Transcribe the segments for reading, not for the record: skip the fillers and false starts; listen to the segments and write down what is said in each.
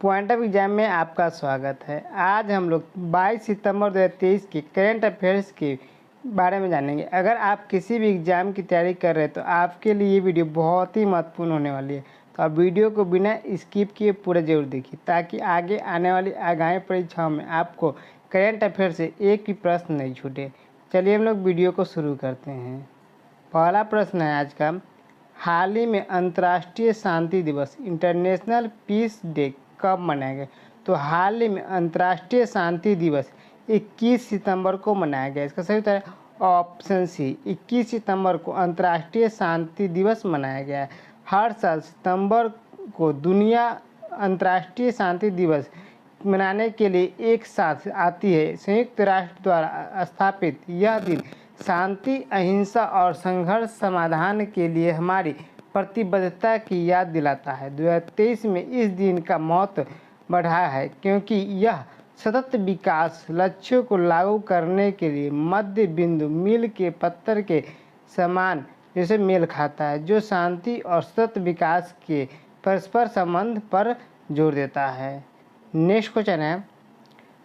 Point of exam में आपका स्वागत है। आज हम लोग 22 सितंबर 2023 के करंट अफेयर्स के बारे में जानेंगे। अगर आप किसी भी एग्ज़ाम की तैयारी कर रहे हैं तो आपके लिए ये वीडियो बहुत ही महत्वपूर्ण होने वाली है। तो आप वीडियो को बिना स्किप किए पूरा जरूर देखिए ताकि आगे आने वाली आगामी परीक्षाओं में आपको करंट अफेयर से एक भी प्रश्न नहीं छूटे। चलिए हम लोग वीडियो को शुरू करते हैं। पहला प्रश्न है आज का, हाल ही में अंतर्राष्ट्रीय शांति दिवस इंटरनेशनल पीस डे कब मनाया गया? तो हाल ही में अंतर्राष्ट्रीय शांति दिवस 21 सितंबर को मनाया गया। इसका सही उत्तर है ऑप्शन सी, 21 सितंबर को अंतर्राष्ट्रीय शांति दिवस मनाया गया है। हर साल सितंबर को दुनिया अंतर्राष्ट्रीय शांति दिवस मनाने के लिए एक साथ आती है। संयुक्त राष्ट्र द्वारा स्थापित यह दिन शांति, अहिंसा और संघर्ष समाधान के लिए हमारी प्रतिबद्धता की याद दिलाता है। 2023 में इस दिन का महत्व बढ़ा है क्योंकि यह सतत विकास लक्ष्यों को लागू करने के लिए मध्य बिंदु मील के पत्थर के समान जैसे मेल खाता है, जो शांति और सतत विकास के परस्पर संबंध पर जोर देता है। नेक्स्ट क्वेश्चन है,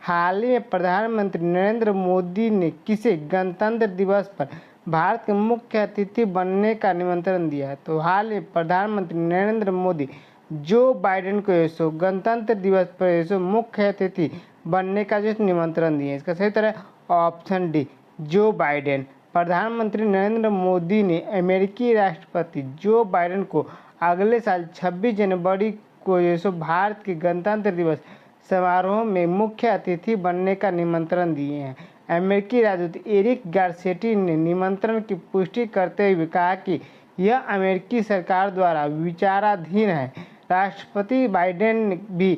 हाल ही में प्रधानमंत्री नरेंद्र मोदी ने किसे गणतंत्र दिवस पर भारत के मुख्य अतिथि बनने का निमंत्रण दिया है? तो हाल में प्रधानमंत्री नरेंद्र मोदी जो बाइडेन को गणतंत्र दिवस पर मुख्य अतिथि बनने का निमंत्रण दिए। इसका सही उत्तर है ऑप्शन डी, जो बाइडेन। प्रधानमंत्री नरेंद्र मोदी ने अमेरिकी राष्ट्रपति जो बाइडेन को अगले साल 26 जनवरी को भारत के गणतंत्र दिवस समारोह में मुख्य अतिथि बनने का निमंत्रण दिए हैं। अमेरिकी राजदूत एरिक गारसेटी ने निमंत्रण की पुष्टि करते हुए कहा कि यह अमेरिकी सरकार द्वारा विचाराधीन है। राष्ट्रपति बाइडेन भी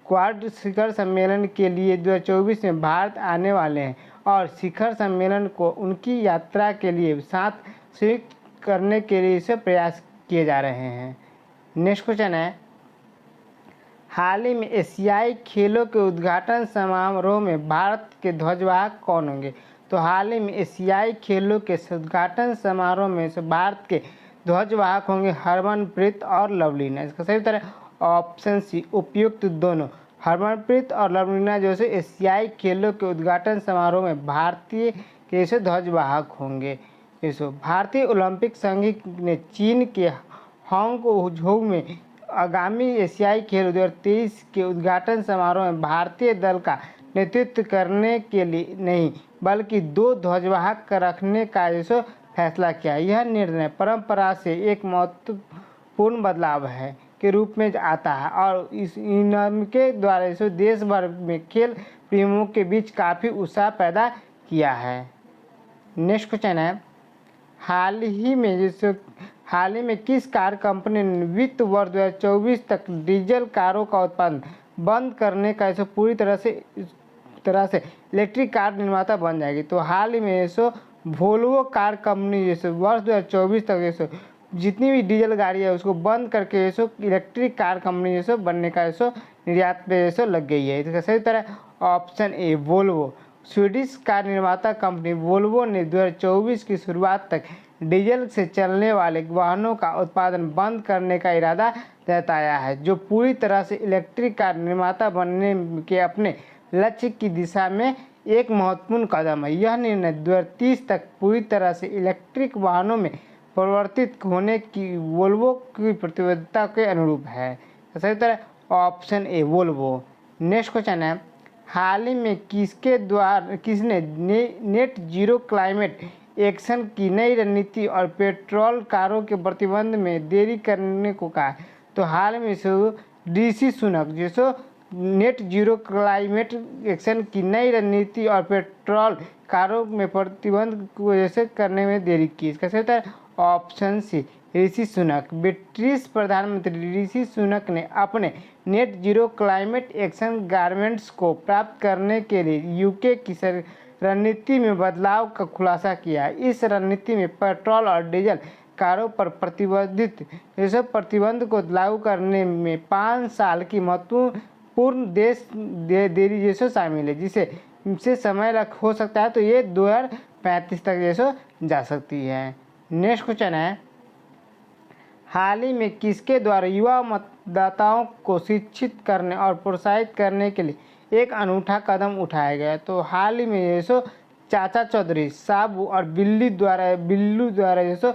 क्वाड शिखर सम्मेलन के लिए 2024 में भारत आने वाले हैं और शिखर सम्मेलन को उनकी यात्रा के लिए साथ संयुक्त करने के लिए प्रयास किए जा रहे हैं। नेक्स्ट क्वेश्चन है, हाल ही में एशियाई खेलों के उद्घाटन समारोह में भारत के ध्वजवाहक कौन होंगे? तो हाल ही में एशियाई खेलों के उद्घाटन समारोह में भारत के ध्वजवाहक होंगे हरमनप्रीत और लवलीना। इसका सही उत्तर है ऑप्शन सी, उपयुक्त दोनों। हरमनप्रीत और लवलीना एशियाई खेलों के उद्घाटन समारोह में भारतीय के ध्वजवाहक होंगे। भारतीय ओलंपिक संघ ने चीन के हांगझोउ में आगामी एशियाई खेल 2023 के उद्घाटन समारोह में भारतीय दल का नेतृत्व करने के लिए नहीं बल्कि 2 ध्वजवाहक रखने का फैसला किया। यह निर्णय परंपरा से एक महत्वपूर्ण बदलाव है के रूप में आता है और इनके द्वारा देश भर में खेल प्रेमियों के बीच काफ़ी उत्साह पैदा किया है। नेक्स्ट क्वेश्चन है, हाल ही में किस कार कंपनी ने वित्त वर्ष 2024 तक डीजल कारों का उत्पादन बंद करने का पूरी तरह से इलेक्ट्रिक कार निर्माता बन जाएगी? तो हाल ही में वोल्वो कार कंपनी वर्ष 2024 तक जितनी भी डीजल गाड़ी है उसको बंद करके इलेक्ट्रिक कार कंपनी बनने का निर्यात पे लग गई है। इसका सही उत्तर है option A, Volvo. Swedish car निर्माता कंपनी वोल्वो ने 2024 की शुरुआत तक डीजल से चलने वाले वाहनों का उत्पादन बंद करने का इरादा जताया है, जो पूरी तरह से इलेक्ट्रिक कार निर्माता बनने के अपने लक्ष्य की दिशा में एक महत्वपूर्ण कदम है। यह निर्णय 2030 तक पूरी तरह से इलेक्ट्रिक वाहनों में परिवर्तित होने की वोल्वो की प्रतिबद्धता के अनुरूप है। सही उत्तर है option A, Volvo. Next question है, हाल ही में किसने नेट जीरो क्लाइमेट एक्शन की नई रणनीति और पेट्रोल कारों के प्रतिबंध में देरी करने को कहा? तो हाल में Rishi Sunak net zero climate action की नई रणनीति और पेट्रोल कारों में प्रतिबंध को करने में देरी की। इसका सही उत्तर है option C, Rishi Sunak. British प्रधानमंत्री ऋषि सुनक ने अपने net zero climate action garments को प्राप्त करने के लिए यूके की रणनीति में बदलाव का खुलासा किया। इस रणनीति में पेट्रोल और डीजल कारों पर प्रतिबंध को लागू करने में 5 साल की महत्वपूर्ण देरी शामिल है, जिसे समय हो सकता है तो ये 2035 तक जा सकती है। नेक्स्ट क्वेश्चन है, हाल ही में किसके द्वारा युवा मतदाताओं को शिक्षित करने और प्रोत्साहित करने के लिए एक अनूठा कदम उठाया गया। तो हाल ही में जो चाचा चौधरी साबू और बिल्लू द्वारा जो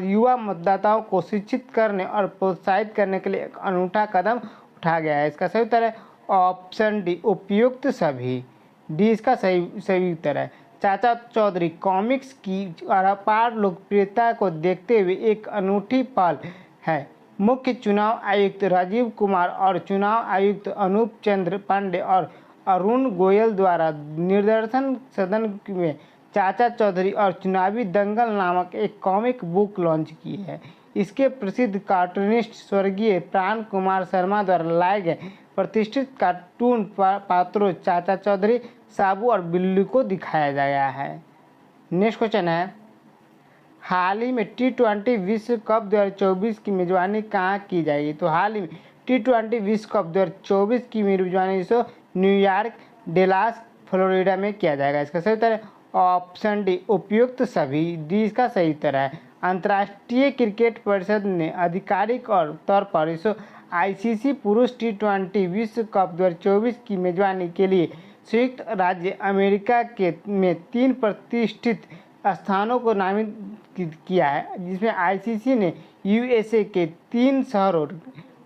युवा मतदाताओं को शिक्षित करने और प्रोत्साहित करने के लिए एक अनूठा कदम उठाया गया है। इसका सही उत्तर है ऑप्शन डी, उपयुक्त सभी। डी इसका सही उत्तर है। चाचा चौधरी कॉमिक्स की अपार लोकप्रियता को देखते हुए एक अनूठी पहल है। मुख्य चुनाव आयुक्त राजीव कुमार और चुनाव आयुक्त अनूप चंद्र पांडे और अरुण गोयल द्वारा निर्देशन सदन में चाचा चौधरी और चुनावी दंगल नामक एक कॉमिक बुक लॉन्च की है। इसके प्रसिद्ध कार्टूनिस्ट स्वर्गीय प्राण कुमार शर्मा द्वारा लाए गए प्रतिष्ठित कार्टून पात्रों चाचा चौधरी साबू और बिल्लू को दिखाया गया है। नेक्स्ट क्वेश्चन है, हाल ही में T20 विश्व कप 2024 की मेजबानी कहाँ की जाएगी? तो हाल ही में T20 विश्व कप 2024 की मेजबानी न्यूयॉर्क, डेलास, फ्लोरिडा में किया जाएगा। इसका सही उत्तर है ऑप्शन डी, उपयुक्त सभी। डी इसका सही उत्तर है। अंतर्राष्ट्रीय क्रिकेट परिषद ने आधिकारिक और तौर पर ICC पुरुष T20 विश्व कप 2024 की मेजबानी के लिए संयुक्त राज्य अमेरिका में 3 प्रतिष्ठित स्थानों को नामित किया है, जिसमें ICC ने USA के 3 शहरों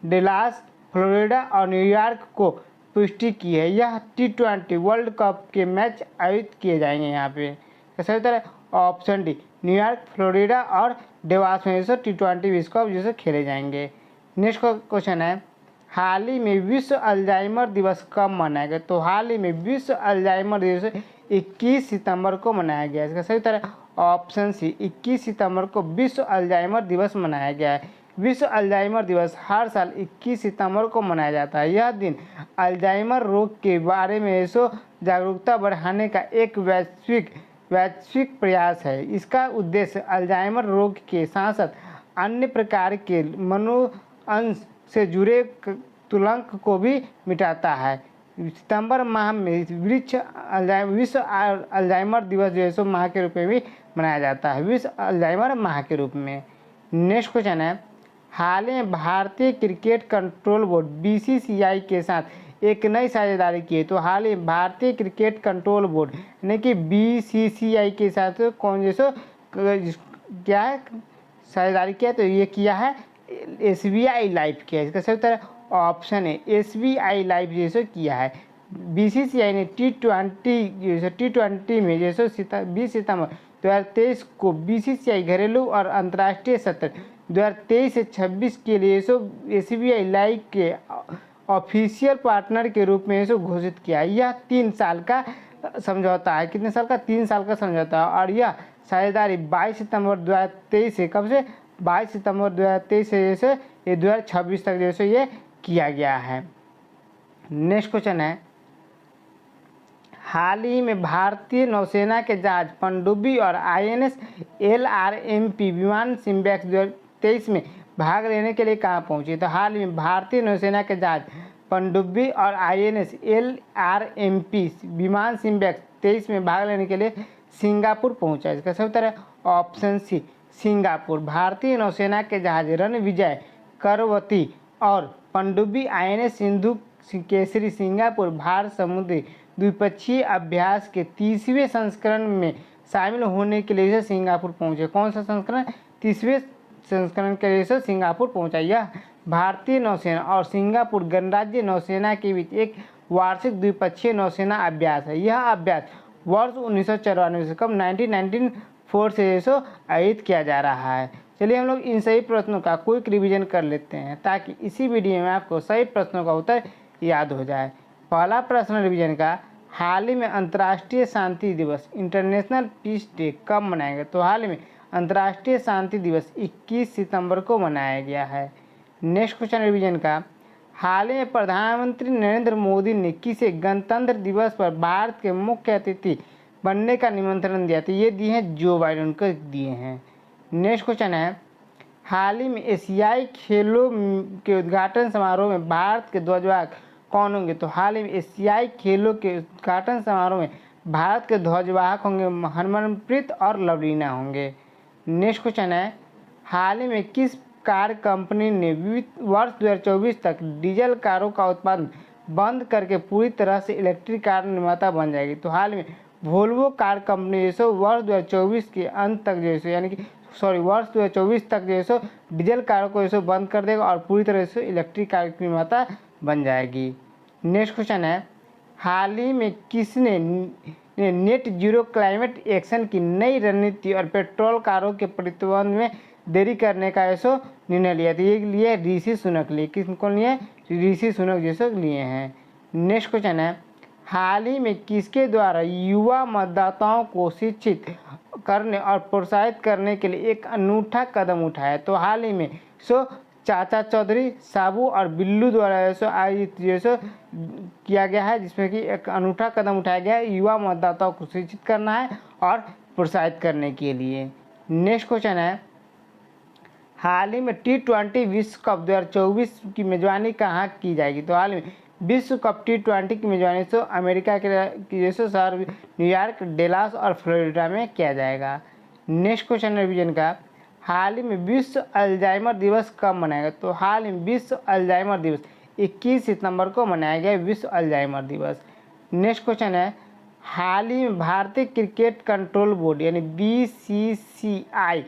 डेलास, फ्लोरिडा और न्यूयॉर्क को पुष्टि की है। यह T20 वर्ल्ड कप के मैच आयोजित किए जाएंगे। यहाँ पे सही उत्तर है ऑप्शन डी, न्यूयॉर्क, फ्लोरिडा और डेलास में T20 विश्व कप जैसे खेले जाएंगे। नेक्स्ट क्वेश्चन है, हाल ही में विश्व अल्जाइमर दिवस कब मनाया गया? तो हाल ही में विश्व अल्जाइमर दिवस 21 सितंबर को मनाया गया। इसका सही उत्तर है ऑप्शन सी, 21 सितंबर को विश्व अल्जाइमर दिवस मनाया गया है। विश्व अल्जाइमर दिवस हर साल 21 सितंबर को मनाया जाता है। यह दिन अल्जाइमर रोग के बारे में जागरूकता बढ़ाने का एक वैश्विक प्रयास है। इसका उद्देश्य अल्जाइमर रोग के साथ साथ अन्य प्रकार के मनोअंश से जुड़े तुलंक को भी मिटाता है। सितंबर माह में विश्व अल्जाइमर दिवस माह के रूप में भी मनाया जाता है, विश्व अल्जाइमर माह के रूप में। नेक्स्ट क्वेश्चन है, हाल ही में भारतीय क्रिकेट कंट्रोल बोर्ड BCCI के साथ एक नई साझेदारी की है। तो हाल ही भारतीय क्रिकेट कंट्रोल बोर्ड यानी कि BCCI के साथ कौन क्या है साझेदारी किया? तो ये किया है SBI लाइफ किया। इसका सही उत्तर ऑप्शन है SBI लाइफ जैसे किया है। BCCI ने T20 में 20 सितंबर 2023 को BCCI घरेलू और अंतर्राष्ट्रीय सत्र 2023 से 26 के लिए SBI लाइफ के ऑफिशियल पार्टनर के रूप में घोषित किया। यह 3 साल का समझौता है। कितने साल का? 3 साल का समझौता है। और यह साझेदारी 22 सितंबर 2023 से कब से 22 सितंबर 2023 से ये 2026 तक ये किया गया है। नेक्स्ट क्वेश्चन है, हाल ही में भारतीय नौसेना के जहाज पनडुब्बी और INS LRMP विमान सिम्बैक्स 2023 में भाग लेने के लिए कहाँ पहुँचे? तो हाल ही में भारतीय नौसेना के जहाज पनडुब्बी और INS LRMP विमान सिम्बैक्स 23 में भाग लेने के लिए सिंगापुर पहुँचा। इसका सही उत्तर है ऑप्शन सी, सिंगापुर। भारतीय नौसेना के जहाज रणविजय, करवती और पनडुब्बी INS सिंधु केसरी सिंगापुर भारत समुद्री द्विपक्षीय अभ्यास के 30वें संस्करण में शामिल होने के लिए सिंगापुर पहुंचे। कौन सा संस्करण? 30वें संस्करण के लिए सिंगापुर पहुंचा। यह भारतीय नौसेना और सिंगापुर गणराज्य नौसेना के बीच एक वार्षिक द्विपक्षीय नौसेना अभ्यास है। यह अभ्यास वर्ष 1994 से कब 1994 से आयोजित किया जा रहा है। चलिए हम लोग इन सही प्रश्नों का क्विक रिवीजन कर लेते हैं ताकि इसी वीडियो में आपको सही प्रश्नों का उत्तर याद हो जाए। पहला प्रश्न रिवीजन का, हाल ही में अंतर्राष्ट्रीय शांति दिवस इंटरनेशनल पीस डे कब मनाया गया? तो हाल ही में अंतर्राष्ट्रीय शांति दिवस 21 सितंबर को मनाया गया है। नेक्स्ट क्वेश्चन रिवीजन का, हाल ही में प्रधानमंत्री नरेंद्र मोदी ने किसे गणतंत्र दिवस पर भारत के मुख्य अतिथि बनने का निमंत्रण दिया? तो ये दिए हैं जो बाइडेन को दिए हैं। नेक्स्ट क्वेश्चन है, हाल ही में एशियाई खेलों के उद्घाटन समारोह में भारत के ध्वजवाहक कौन होंगे? तो हाल ही में एशियाई खेलों के उद्घाटन समारोह में भारत के ध्वजवाहक होंगे हरमनप्रीत और लवलीना होंगे। नेक्स्ट क्वेश्चन है, हाल ही में किस कार कंपनी ने वर्ष 2024 तक डीजल कारों का उत्पादन बंद करके पूरी तरह से इलेक्ट्रिक कार निर्माता बन जाएगी। तो हाल में वोल्वो कार कंपनी जो सो वर्ष 2024 के अंत तक जो है यानी कि वर्ष 2024 तक जो है डीजल कारों को जो बंद कर देगा और पूरी तरह से इलेक्ट्रिक कार की निर्माता बन जाएगी। नेक्स्ट क्वेश्चन है, हाल ही में किसने नेट जीरो क्लाइमेट एक्शन की नई रणनीति और पेट्रोल कारों के प्रतिबंध में देरी करने का ऐसा निर्णय लिया? तो ये लिए ऋषि सुनक लिए। किसको लिए? ऋषि सुनक जैसे लिए हैं। नेक्स्ट क्वेश्चन है, हाल ही में किसके द्वारा युवा मतदाताओं को शिक्षित करने और प्रोत्साहित करने के लिए एक अनूठा कदम उठाया? तो हाल ही में चाचा चौधरी, साबू और बिल्लू द्वारा आयोजित किया गया है, जिसमें कि एक अनूठा कदम उठाया गया है युवा मतदाताओं को शिक्षित करना है और प्रोत्साहित करने के लिए। नेक्स्ट क्वेश्चन है, हाल ही में T20 विश्व कप 2024 की मेजबानी कहाँ की जाएगी? तो हाल में विश्व कप T20 की मेजबानी अमेरिका के जैसे शहर न्यूयॉर्क, डेलास और फ्लोरिडा में किया जाएगा। नेक्स्ट क्वेश्चन रिवीजन का, हाल ही में विश्व अल्जाइमर दिवस कब मनाएगा? तो हाल ही में विश्व अल्जाइमर दिवस 21 सितंबर को मनाया गया विश्व अल्जाइमर दिवस। नेक्स्ट क्वेश्चन है, हाल ही में भारतीय क्रिकेट कंट्रोल बोर्ड यानी BCCI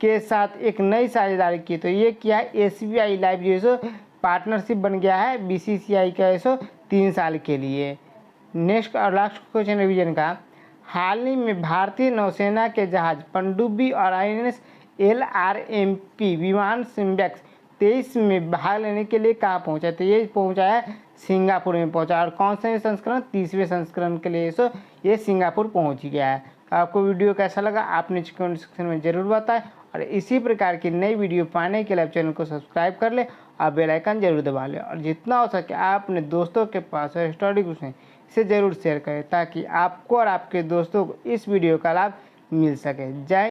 के साथ एक नई साझेदारी की। तो ये क्या है? SBI लाइफ जो पार्टनरशिप बन गया है BCCI का 3 साल के लिए। नेक्स्ट और लास्ट क्वेश्चन रिवीजन का, हाल ही में भारतीय नौसेना के जहाज पनडुब्बी और INS LRMP विमान सिम्बेक्स 23 में भाग लेने के लिए कहाँ पहुँचा? तो ये पहुँचा है सिंगापुर में पहुँचा। और कौन सा संस्करण? 30वें संस्करण के लिए ये सिंगापुर पहुँच गया है। आपको वीडियो कैसा लगा आपने कमेंट सेक्शन में ज़रूर बताएं और इसी प्रकार की नई वीडियो पाने के लिए आप चैनल को सब्सक्राइब कर ले और बेल आइकन जरूर दबा लें और जितना हो सके आप अपने दोस्तों के पास हिस्टोरिक क्वेश्चन इसे ज़रूर शेयर करें ताकि आपको और आपके दोस्तों को इस वीडियो का लाभ मिल सके। जय